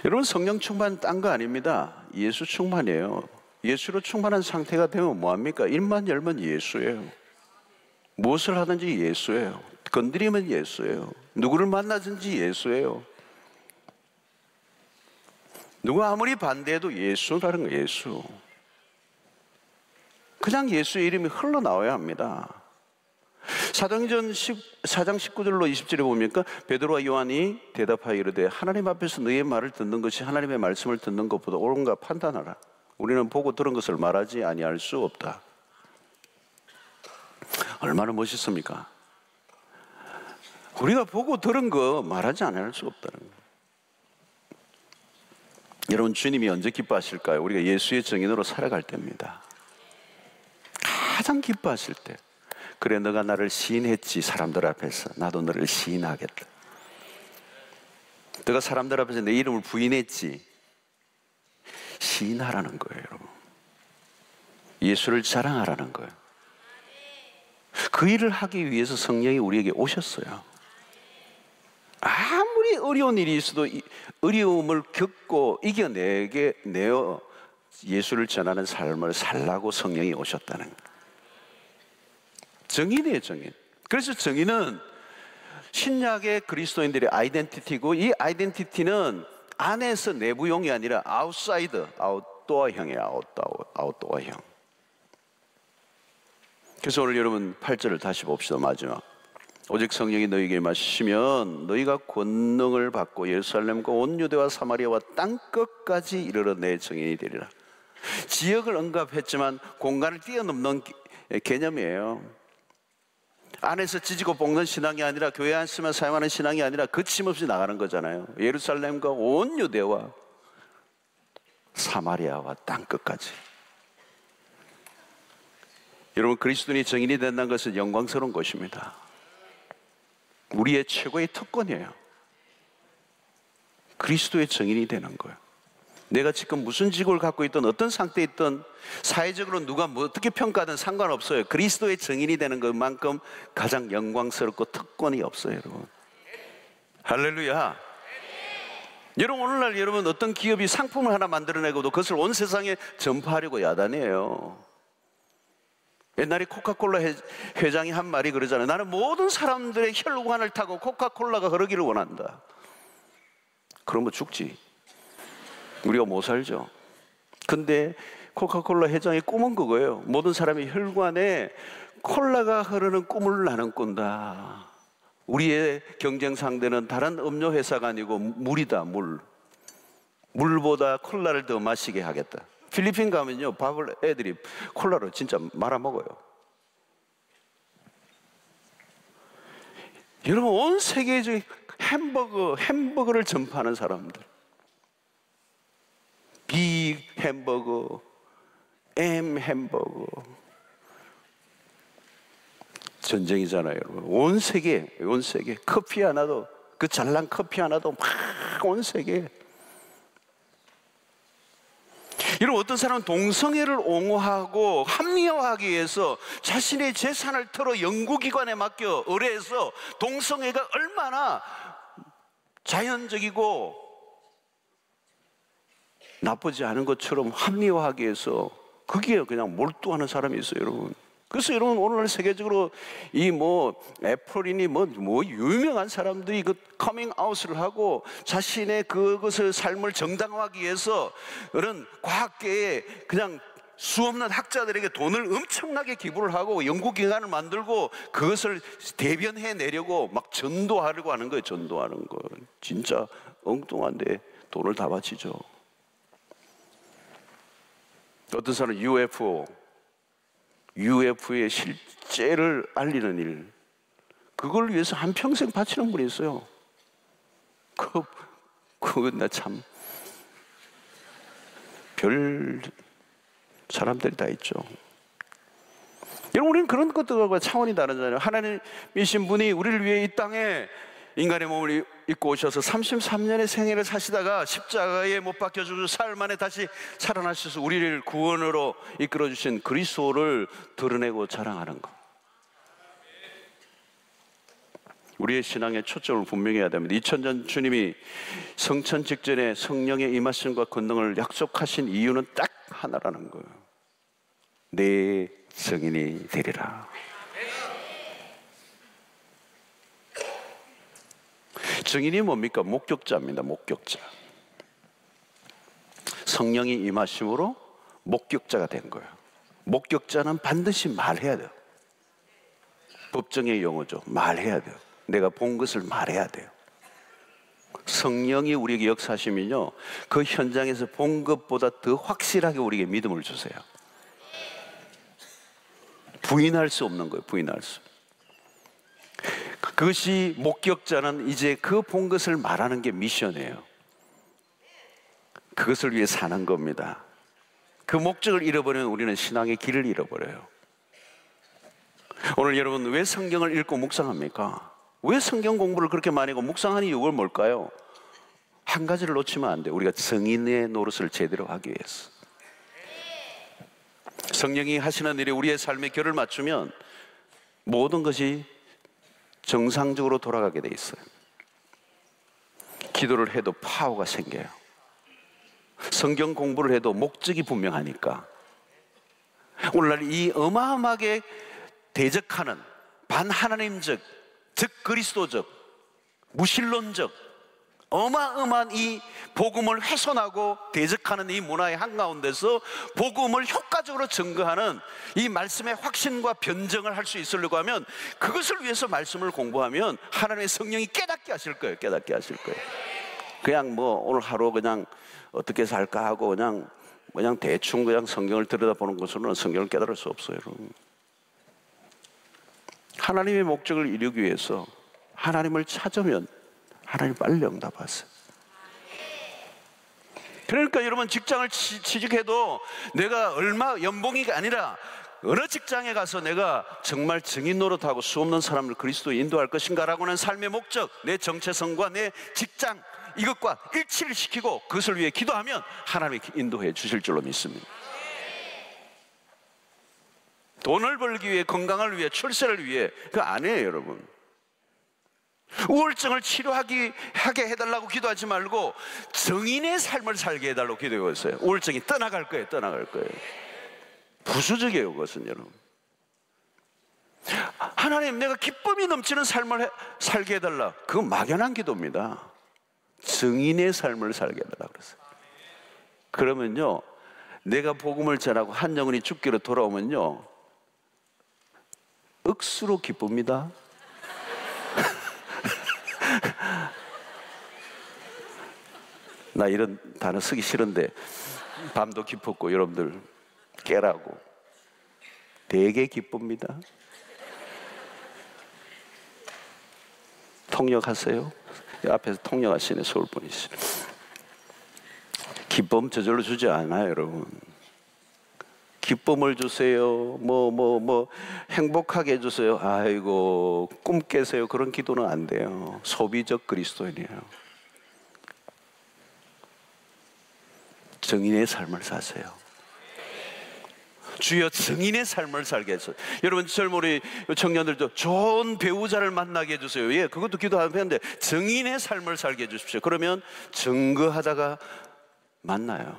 여러분, 성령 충만 딴 거 아닙니다. 예수 충만이에요. 예수로 충만한 상태가 되면 뭐합니까? 입만 열면 예수예요. 무엇을 하든지 예수예요. 건드리면 예수예요. 누구를 만나든지 예수예요. 누가 아무리 반대해도 예수라는 거예요. 예수. 그냥 예수의 이름이 흘러나와야 합니다. 사도행전 4장 19절로 20절에 보니까 베드로와 요한이 대답하여 이르되 하나님 앞에서 너희의 말을 듣는 것이 하나님의 말씀을 듣는 것보다 옳은가 판단하라. 우리는 보고 들은 것을 말하지 아니할 수 없다. 얼마나 멋있습니까? 우리가 보고 들은 거 말하지 않을 수 없다는 거예요. 여러분, 주님이 언제 기뻐하실까요? 우리가 예수의 증인으로 살아갈 때입니다. 가장 기뻐하실 때, 그래 너가 나를 시인했지 사람들 앞에서, 나도 너를 시인하겠다. 너가 사람들 앞에서 내 이름을 부인했지, 시인하라는 거예요. 여러분, 예수를 자랑하라는 거예요. 그 일을 하기 위해서 성령이 우리에게 오셨어요. 아무리 어려운 일이 있어도 어려움을 겪고 이겨내어 예수를 전하는 삶을 살라고 성령이 오셨다는 거예요. 정인이에요, 정인. 그래서 정인은 신약의 그리스도인들의 아이덴티티고, 이 아이덴티티는 안에서 내부형이 아니라 아웃사이드, 아웃도어형이에요. 아웃도어형. 그래서 오늘 여러분 8절을 다시 봅시다. 마지막. 오직 성령이 너희에게 임하시면 너희가 권능을 받고 예루살렘과 온 유대와 사마리아와 땅끝까지 이르러 내 증인이 되리라. 지역을 언급했지만 공간을 뛰어넘는 개념이에요. 안에서 찢고 볶는 신앙이 아니라, 교회 안에서만 사용하는 신앙이 아니라 거침없이 나가는 거잖아요. 예루살렘과 온 유대와 사마리아와 땅끝까지. 여러분, 그리스도인이 증인이 된다는 것은 영광스러운 것입니다. 우리의 최고의 특권이에요. 그리스도의 증인이 되는 거예요. 내가 지금 무슨 직업을 갖고 있든 어떤 상태에 있든 사회적으로 누가 뭐 어떻게 평가하든 상관없어요. 그리스도의 증인이 되는 것만큼 가장 영광스럽고 특권이 없어요, 여러분. 할렐루야. 여러분, 오늘날 여러분 어떤 기업이 상품을 하나 만들어내고도 그것을 온 세상에 전파하려고 야단이에요. 옛날에 코카콜라 회장이 한 말이 그러잖아요. 나는 모든 사람들의 혈관을 타고 코카콜라가 흐르기를 원한다. 그러면 죽지. 우리가 못 살죠. 근데 코카콜라 회장의 꿈은 그거예요. 모든 사람의 혈관에 콜라가 흐르는 꿈을 나는 꾼다. 우리의 경쟁 상대는 다른 음료 회사가 아니고 물이다, 물. 물보다 콜라를 더 마시게 하겠다. 필리핀 가면요, 밥을 애들이 콜라로 진짜 말아먹어요. 여러분, 온 세계에 햄버거를 전파하는 사람들, B 햄버거, M 햄버거, 전쟁이잖아요, 여러분. 온 세계 커피 하나도, 그 잘난 커피 하나도 막 온 세계. 여러분, 어떤 사람은 동성애를 옹호하고 합리화하기 위해서 자신의 재산을 털어 연구기관에 맡겨 의뢰해서 동성애가 얼마나 자연적이고 나쁘지 않은 것처럼 합리화하기 위해서 거기에 그냥 몰두하는 사람이 있어요, 여러분. 그래서 여러분, 오늘 세계적으로 이 애플이니 유명한 사람들이 그 커밍아웃을 하고 자신의 그것을 삶을 정당화하기 위해서 그런 과학계에 그냥 수없는 학자들에게 돈을 엄청나게 기부를 하고 연구기관을 만들고 그것을 대변해 내려고 막 전도하려고 하는 거예요. 전도하는 거. 진짜 엉뚱한데 돈을 다 바치죠. 어떤 사람은 UFO의 실제를 알리는 일, 그걸 위해서 한평생 바치는 분이 있어요. 그건 나 참 별 사람들이 다 있죠. 여러분, 우리는 그런 것들과 차원이 다르잖아요. 하나님이신 분이 우리를 위해 이 땅에 인간의 몸을 입고 오셔서 33년의 생애를 사시다가 십자가에 못 박혀주고 사흘 만에 다시 살아나셔서 우리를 구원으로 이끌어주신 그리스도를 드러내고 자랑하는 것. 우리의 신앙의 초점을 분명히 해야 됩니다. 2000년 주님이 성천 직전에 성령의 임하심과 권능을 약속하신 이유는 딱 하나라는 거예요. 내 증인이 되리라. 증인이 뭡니까? 목격자입니다. 목격자. 성령이 임하심으로 목격자가 된 거예요. 목격자는 반드시 말해야 돼요. 법정의 용어죠. 말해야 돼요. 내가 본 것을 말해야 돼요. 성령이 우리에게 역사하시면요, 그 현장에서 본 것보다 더 확실하게 우리에게 믿음을 주세요. 부인할 수 없는 거예요. 부인할 수. 그것이 목격자는 이제 그 본 것을 말하는 게 미션이에요. 그것을 위해 사는 겁니다. 그 목적을 잃어버리면 우리는 신앙의 길을 잃어버려요. 오늘 여러분 왜 성경을 읽고 묵상합니까? 왜 성경 공부를 그렇게 많이 하고 묵상하는 이유가 뭘까요? 한 가지를 놓치면 안 돼요. 우리가 성인의 노릇을 제대로 하기 위해서. 성령이 하시는 일이 우리의 삶에 결을 맞추면 모든 것이 정상적으로 돌아가게 돼 있어요. 기도를 해도 파워가 생겨요. 성경 공부를 해도 목적이 분명하니까. 오늘날 이 어마어마하게 대적하는 반하나님적, 즉 그리스도적, 무신론적 어마어마한 이 복음을 훼손하고 대적하는 이 문화의 한가운데서 복음을 효과적으로 증거하는 이 말씀의 확신과 변증을 할 수 있으려고 하면, 그것을 위해서 말씀을 공부하면 하나님의 성령이 깨닫게 하실 거예요. 깨닫게 하실 거예요. 그냥 뭐 오늘 하루 그냥 어떻게 살까 하고 그냥 대충 그냥 성경을 들여다보는 것으로는 성경을 깨달을 수 없어요, 여러분. 하나님의 목적을 이루기 위해서 하나님을 찾으면 하나님 빨리 응답하세요. 그러니까 여러분 직장을 취직해도 내가 얼마 연봉이 아니라 어느 직장에 가서 내가 정말 증인 노릇하고 수없는 사람을 그리스도에 인도할 것인가 라고 하는 삶의 목적, 내 정체성과 내 직장 이것과 일치를 시키고 그것을 위해 기도하면 하나님이 인도해 주실 줄로 믿습니다. 돈을 벌기 위해, 건강을 위해, 출세를 위해 그거 아니에요, 여러분. 우울증을 치료하게 해달라고 기도하지 말고 정인의 삶을 살게 해달라고 기도하고 있어요. 우울증이 떠나갈 거예요. 떠나갈 거예요. 부수적이에요, 그것은. 여러분, 하나님 내가 기쁨이 넘치는 삶을 살게 해달라, 그건 막연한 기도입니다. 정인의 삶을 살게 해달라고 그랬어요. 그러면요, 내가 복음을 전하고 한 영혼이 죽기로 돌아오면요 억수로 기쁩니다. 나 이런 단어 쓰기 싫은데 밤도 깊었고 여러분들 깨라고. 되게 기쁩니다. 통역하세요? 앞에서 통역하시네, 서울분이시. 기쁨 저절로 주지 않아요, 여러분. 기쁨을 주세요. 행복하게 해주세요. 아이고, 꿈 깨세요. 그런 기도는 안 돼요. 소비적 그리스도인이에요. 정인의 삶을 사세요. 주여 정인의 삶을 살게 해서. 여러분 젊은 청년들도 좋은 배우자를 만나게 해주세요. 예, 그것도 기도하는데 정인의 삶을 살게 해주십시오. 그러면 증거하다가 만나요.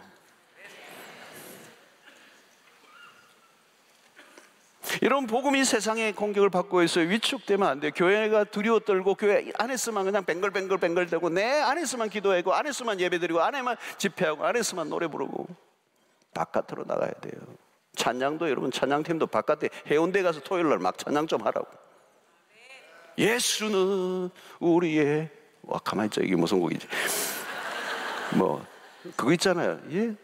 이런 복음이 세상에 공격을 받고 있어요. 위축되면 안 돼요. 교회가 두려워 떨고 교회 안에서만 그냥 뱅글뱅글 대고 내 안에서만 기도하고 안에서만 예배드리고 안에만 집회하고 안에서만 노래 부르고 바깥으로 나가야 돼요. 찬양도 여러분, 찬양팀도 바깥에 해운대 가서 토요일날 막 찬양 좀 하라고. 예수는 우리의, 와 가만히 있자, 이게 무슨 곡이지? 뭐 그거 있잖아요. 예?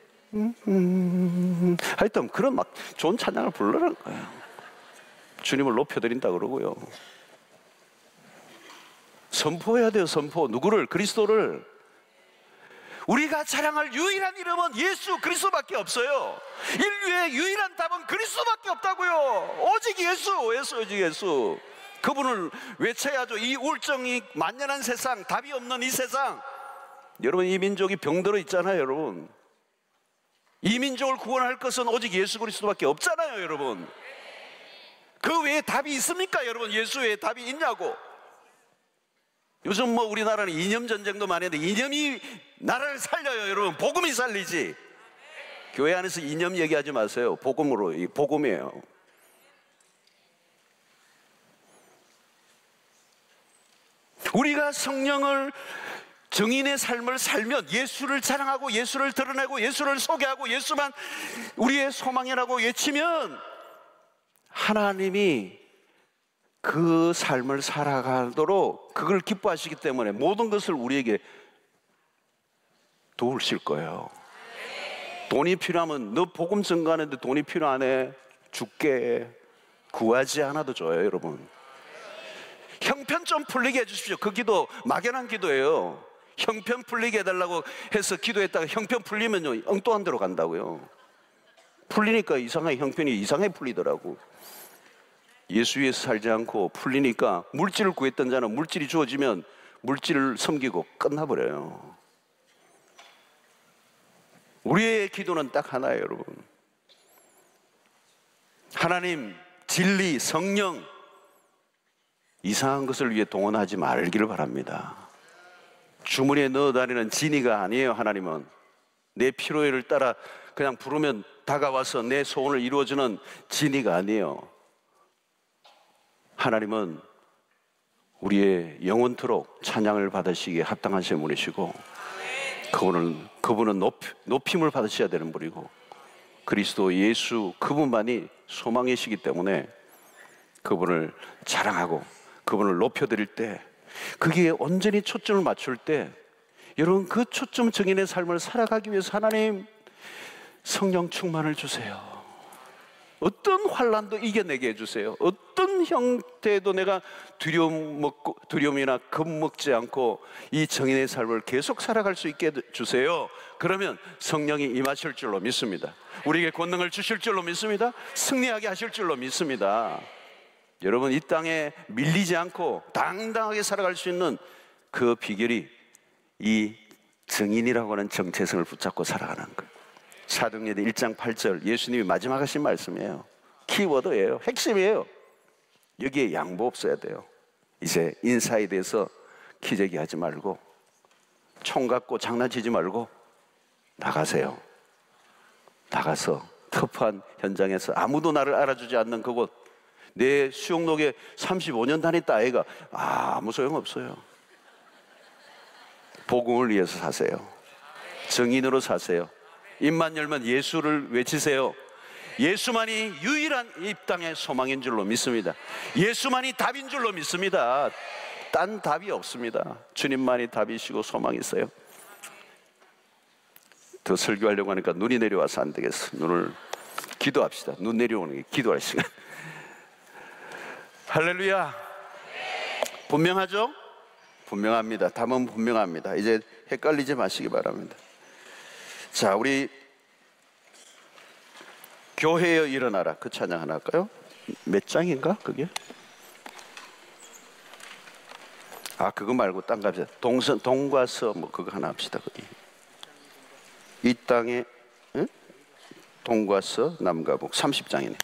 하여튼 그런 막 좋은 찬양을 부르라는 거예요. 주님을 높여드린다 그러고요. 선포해야 돼요. 선포. 누구를? 그리스도를. 우리가 자랑할 유일한 이름은 예수 그리스도밖에 없어요. 인류의 유일한 답은 그리스도밖에 없다고요. 오직 예수, 오직 예수. 그분을 외쳐야죠. 이 우울증이 만연한 세상, 답이 없는 이 세상. 여러분, 이 민족이 병들어 있잖아요, 여러분. 이 민족을 구원할 것은 오직 예수 그리스도밖에 없잖아요, 여러분. 그 외에 답이 있습니까, 여러분? 예수 외에 답이 있냐고. 요즘 뭐 우리나라는 이념 전쟁도 많이 했는데 이념이 나라를 살려요, 여러분. 복음이 살리지. 교회 안에서 이념 얘기하지 마세요. 복음으로, 이 복음이에요. 우리가 성령을, 정인의 삶을 살면 예수를 자랑하고 예수를 드러내고 예수를 소개하고 예수만 우리의 소망이라고 외치면 하나님이 그 삶을 살아가도록 그걸 기뻐하시기 때문에 모든 것을 우리에게 도우실 거예요. 돈이 필요하면 너 복음 증거하는데 돈이 필요하네, 줄게. 구하지 않아도 줘요, 여러분. 형편 좀 풀리게 해주십시오. 그 기도 막연한 기도예요. 형편 풀리게 해달라고 해서 기도했다가 형편 풀리면요 엉뚱한 데로 간다고요. 풀리니까 이상하게 형편이 이상하게 풀리더라고. 예수 위에서 살지 않고 풀리니까 물질을 구했던 자는 물질이 주어지면 물질을 섬기고 끝나버려요. 우리의 기도는 딱 하나예요, 여러분. 하나님, 진리, 성령, 이상한 것을 위해 동원하지 말기를 바랍니다. 주머니에 넣어 다니는 지니가 아니에요. 하나님은 내 필요를 따라 그냥 부르면 다가와서 내 소원을 이루어주는 지니가 아니에요. 하나님은 우리의 영원토록 찬양을 받으시기에 합당하신 분이시고, 그분은 높임을 받으셔야 되는 분이고, 그리스도 예수 그분만이 소망이시기 때문에 그분을 자랑하고 그분을 높여드릴 때, 그게 온전히 초점을 맞출 때, 여러분 그 초점 정인의 삶을 살아가기 위해서 하나님 성령 충만을 주세요. 어떤 환난도 이겨내게 해주세요. 어떤 형태도 내가 두려움이나 겁먹지 않고 이 정인의 삶을 계속 살아갈 수 있게 해주세요. 그러면 성령이 임하실 줄로 믿습니다. 우리에게 권능을 주실 줄로 믿습니다. 승리하게 하실 줄로 믿습니다. 여러분, 이 땅에 밀리지 않고 당당하게 살아갈 수 있는 그 비결이 이 정인이라고 하는 정체성을 붙잡고 살아가는 거예요. 사도행전 1장 8절 예수님이 마지막 하신 말씀이에요. 키워드예요. 핵심이에요. 여기에 양보 없어야 돼요. 이제 인사에 대해서 기재기하지 말고, 총 갖고 장난치지 말고 나가세요. 나가서 터프한 현장에서 아무도 나를 알아주지 않는 그곳, 내 수용록에 35년 다녔다 아이가 아무 소용없어요. 복음을 위해서 사세요. 정인으로 사세요. 입만 열면 예수를 외치세요. 예수만이 유일한 이 땅의 소망인 줄로 믿습니다. 예수만이 답인 줄로 믿습니다. 딴 답이 없습니다. 주님만이 답이시고 소망이 있어요. 더 설교하려고 하니까 눈이 내려와서 안 되겠어. 눈을 기도합시다. 눈 내려오는 게 기도할 시간. 할렐루야. 분명하죠? 분명합니다. 답은 분명합니다. 이제 헷갈리지 마시기 바랍니다. 자, 우리 교회여 일어나라, 그 찬양 하나 할까요? 몇 장인가 그게? 그거 말고 딴 거 합시다. 동과 서 뭐 그거 하나 합시다. 거기. 이 땅에 응? 동과 서 남과 북 30장이네.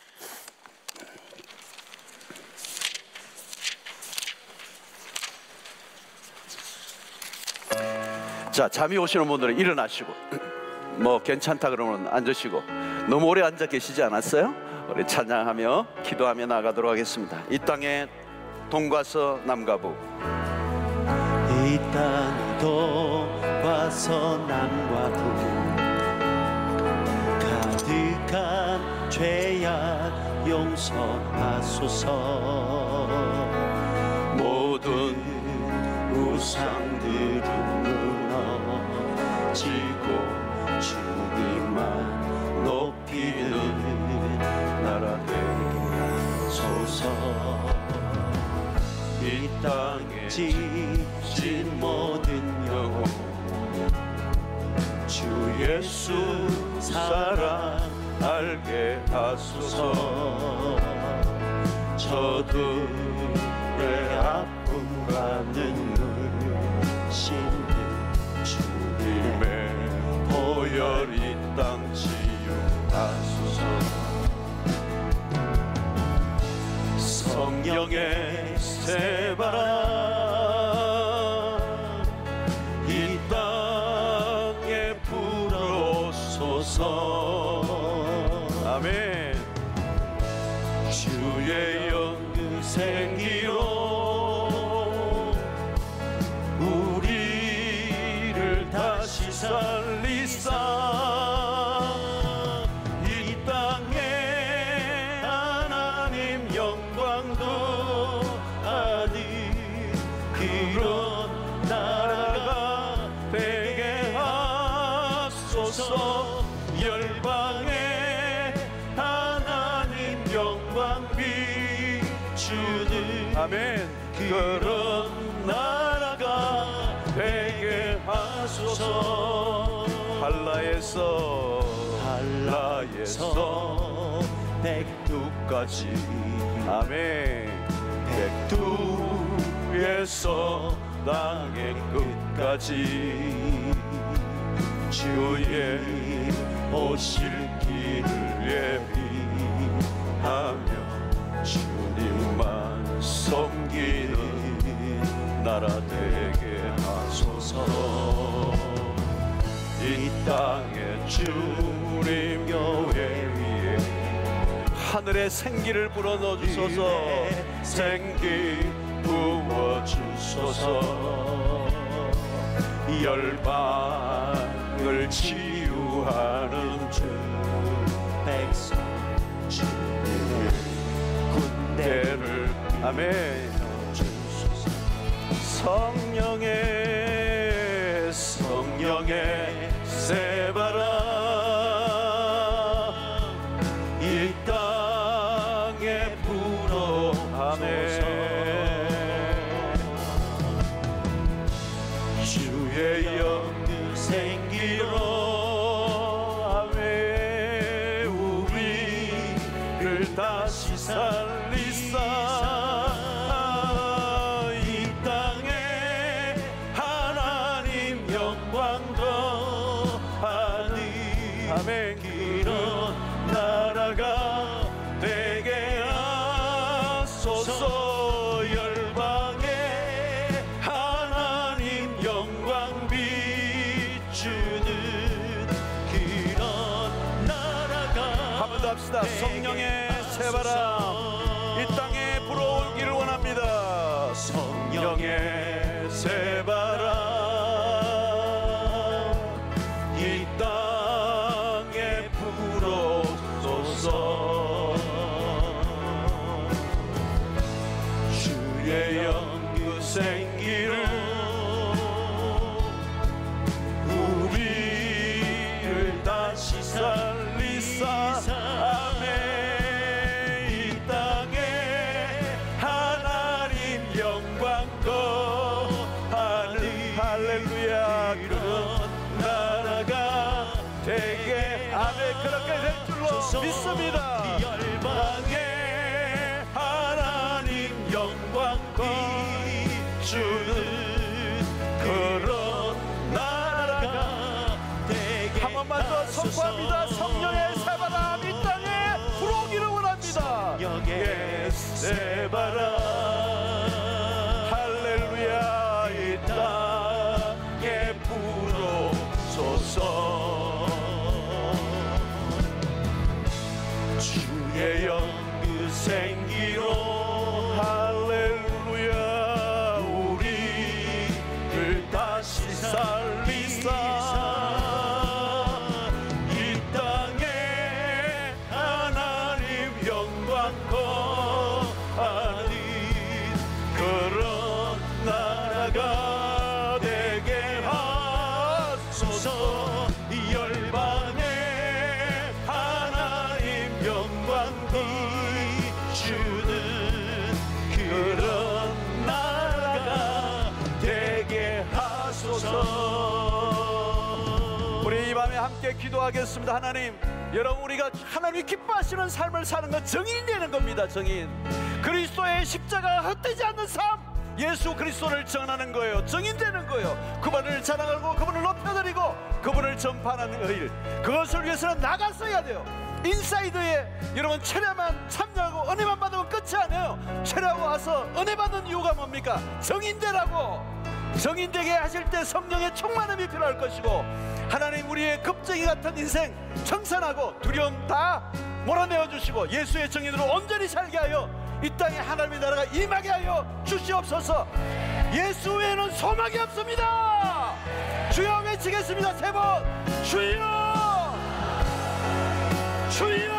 자, 잠이 오시는 분들은 일어나시고, 뭐 괜찮다 그러면 앉으시고, 너무 오래 앉아 계시지 않았어요? 우리 찬양하며 기도하며 나가도록 하겠습니다. 이 땅에 동과 서 남과 북, 이 땅에 동과 서 남과 북, 가득한 죄악 용서하소서. 모든 우상들은 무너지고 주님만 높이는 나라 되소서. 이 땅에 지친 모든 영혼 주 예수 사랑 알게 하소서. 저들의 아픔과 눈물 씻는 주님의 보혈 이 땅 치유하소서. 성령의 새바람 이 땅에 불어소서. 아멘. 주의 영생기로 우리를 다시 살리사. 이 땅에 하나님 영광도 아니 그런 나라가 되게 하소서. 열방에 하나님 영광 비추는 아멘 그런 나라가 되게 하소서. 한라에서 백두까지 아멘. 백두에서 땅의 끝까지 주의 오실 길을 예비하며 주님만 섬기는 나라 되게 하소서. 이 땅에 주님 교회 위에 하늘의 생기를 불어넣어 주소서. 생기 부어주소서. 열방을 치유하는 주 백성 주님의 군대를 아멘. 주소서. 성령의 새바람 이 땅에 불어오소서. 주의 영을 생기로 아멘. 우리를 다시 살리사 이 땅에 하나님 영광 더하니 아멘. 이런 나라가 되게 하소서. 열방에 하나님 영광 비추는 그런 나라가 한 번 더 합시다. 성령의 새바람 이 땅에 불어오기를 원합니다. 성령의 새바람 이 땅에 불어오소서. 주의 영그 생기로 우리를 다시 살리사 아멘. 이 땅에 하나님 영광 거하는 할렐루야. 그런 나라가 되게 아멘. 그렇게 될 줄로 믿습니다. 열방에 하나님 영광 비추는 그런 나라가 되게 한 번만 더 선포합니다. 성령의 새바람 이 땅에 불어오기를 원합니다. 성령의 새바람 할렐루야. 이 땅에 불어오소서. 주의 영그 생기로 할렐루야. 우리를 다시 살리사 이 땅에 하나님 영광 거하는 그런 나라가 되게 하소서. 열방에 하나님 영광 비추는 그런 나라가 되게 하소서. 우리 이 밤에 함께 기도하겠습니다. 하나님, 여러분 우리가 하나님이 기뻐하시는 삶을 사는 건 정인되는 겁니다. 정인. 그리스도의 십자가 헛되지 않는 삶, 예수 그리스도를 전하는 거예요. 정인되는 거예요. 그분을 자랑하고 그분을 높여드리고 그분을 전파하는 일, 그것을 위해서는 나갔어야 돼요. 인사이드에 여러분 체례만 참여하고 은혜만 받으면 끝이 아니에요. 체례하고 와서 은혜 받는 이유가 뭡니까? 정인되라고. 정인되게 하실 때 성령의 충만함이 필요할 것이고, 하나님 우리의 겁쟁이 같은 인생 청산하고 두려움 다 몰아내어 주시고 예수의 정인으로 온전히 살게 하여 이 땅에 하나님의 나라가 임하게 하여 주시옵소서. 예수 외에는 소망이 없습니다. 주여 외치겠습니다. 세 번. 주여, 주여.